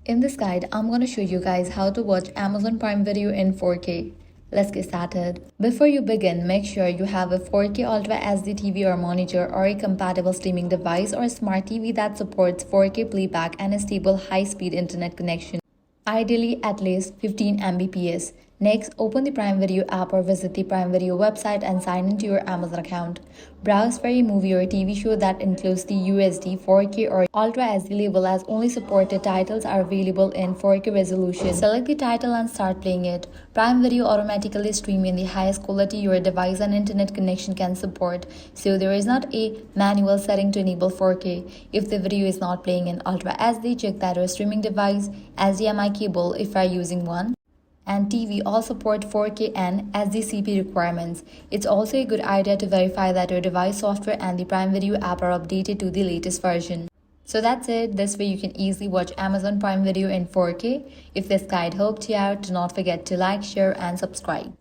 In this guide, I'm going to show you guys how to watch Amazon Prime Video in 4K. Let's get started. Before you begin, make sure you have a 4K Ultra HD TV or monitor or a compatible streaming device or a smart TV that supports 4K playback and a stable high-speed internet connection. Ideally at least 15 Mbps. Next, open the Prime Video app or visit the Prime Video website and sign into your Amazon account. Browse for a movie or TV show that includes the UHD, 4K or Ultra HD label, as only supported titles are available in 4K resolution. Select the title and start playing it. Prime Video automatically streams in the highest quality your device and internet connection can support, so there is not a manual setting to enable 4K. If the video is not playing in Ultra HD, check that your streaming device, HDMI cable if you are using one, and TV all support 4K and SDCP requirements. It's also a good idea to verify that your device software and the Prime Video app are updated to the latest version. So that's it. This way you can easily watch Amazon Prime Video in 4K. If this guide helped you out, do not forget to like, share and subscribe.